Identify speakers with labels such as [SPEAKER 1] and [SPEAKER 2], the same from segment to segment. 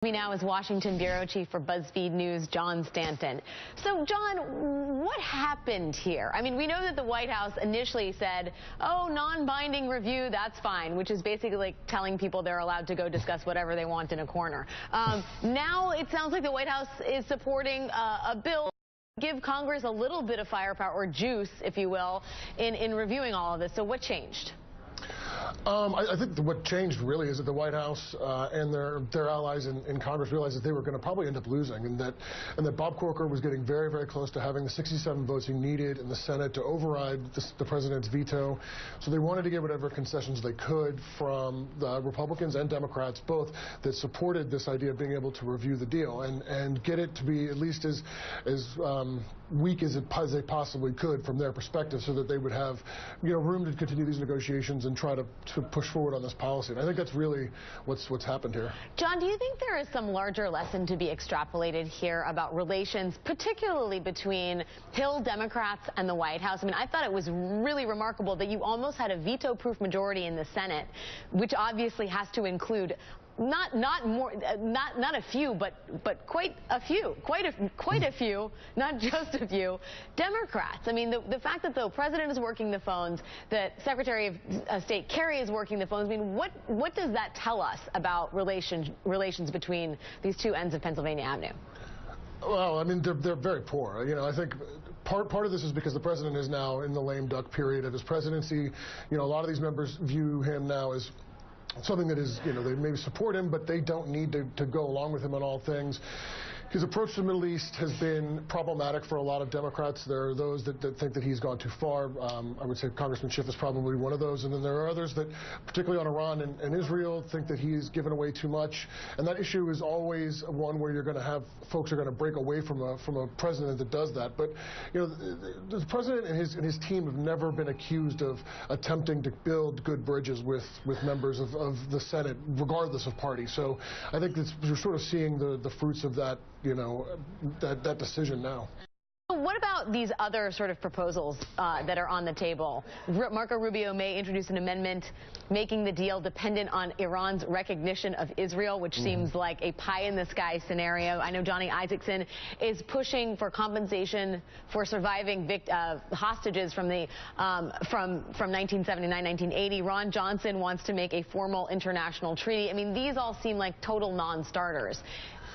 [SPEAKER 1] Me now is Washington Bureau Chief for BuzzFeed News, John Stanton. So, John, what happened here? I mean, we know that the White House initially said, oh, non-binding review, that's fine, which is basically like telling people they're allowed to go discuss whatever they want in a corner. Now it sounds like the White House is supporting a bill to give Congress a little bit of firepower, or juice, if you will, in reviewing all of this. So what changed?
[SPEAKER 2] I think what changed really is that the White House and their allies in Congress realized that they were going to probably end up losing, and that Bob Corker was getting very, very close to having the 67 votes he needed in the Senate to override the president's veto. So they wanted to get whatever concessions they could from the Republicans and Democrats, both, that supported this idea of being able to review the deal and get it to be at least as weak as they possibly could from their perspective, so that they would have, room to continue these negotiations and try to push forward on this policy. And I think that's really what's happened here.
[SPEAKER 1] John, do you think there is some larger lesson to be extrapolated here about relations, particularly between Hill Democrats and the White House? I mean, I thought it was really remarkable that you almost had a veto-proof majority in the Senate, which obviously has to include not a few, but quite a few, not just a few Democrats. I mean, the fact that the president is working the phones, that Secretary of State Kerry is working the phones. I mean, what does that tell us about relations between these two ends of Pennsylvania Avenue?
[SPEAKER 2] Well, I mean, they're very poor. I think part of this is because the president is now in the lame duck period of his presidency. A lot of these members view him now as something that is, they maybe support him, but they don't need to go along with him on all things. His approach to the Middle East has been problematic for a lot of Democrats. There are those that think that he's gone too far. I would say Congressman Schiff is probably one of those. And then there are others that, particularly on Iran and Israel, think that he's given away too much. And that issue is always one where you're going to have folks who are going to break away from a president that does that. But, the president and his team have never been accused of attempting to build good bridges with members of the Senate, regardless of party. So I think you're sort of seeing the fruits of that, that decision now.
[SPEAKER 1] What about these other sort of proposals that are on the table? Marco Rubio may introduce an amendment making the deal dependent on Iran's recognition of Israel, which seems like a pie-in-the-sky scenario. I know Johnny Isakson is pushing for compensation for surviving hostages from 1979, 1980. Ron Johnson wants to make a formal international treaty. I mean, these all seem like total non-starters.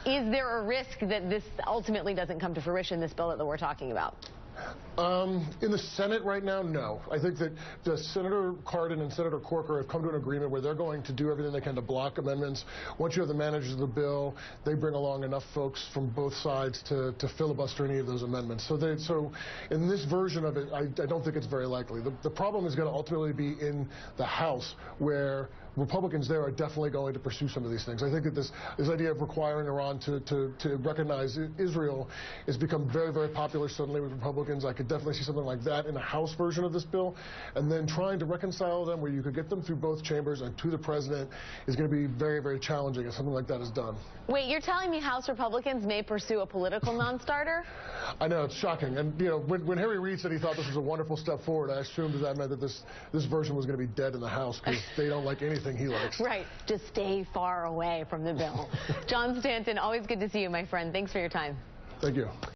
[SPEAKER 1] Is there a risk that this ultimately doesn't come to fruition, this bill that we're talking about?
[SPEAKER 2] In the Senate right now, no. I think that Senator Cardin and Senator Corker have come to an agreement where they're going to do everything they can to block amendments. Once you have the managers of the bill, they bring along enough folks from both sides to filibuster any of those amendments. So in this version of it, I don't think it's very likely. The problem is going to ultimately be in the House, where Republicans there are definitely going to pursue some of these things. I think that this idea of requiring Iran to recognize Israel has become very, very popular suddenly with Republicans. I could definitely see something like that in the House version of this bill. And then trying to reconcile them where you could get them through both chambers and to the president is going to be very, very challenging if something like that is done. Wait,
[SPEAKER 1] you're telling me House Republicans may pursue a political non-starter?
[SPEAKER 2] I know, it's shocking. And, when Harry Reid said he thought this was a wonderful step forward, I assumed that meant that this version was going to be dead in the House, because they don't like anything he likes.
[SPEAKER 1] Right. Just stay far away from the bill. John Stanton, always good to see you, my friend. Thanks for your time.
[SPEAKER 2] Thank you.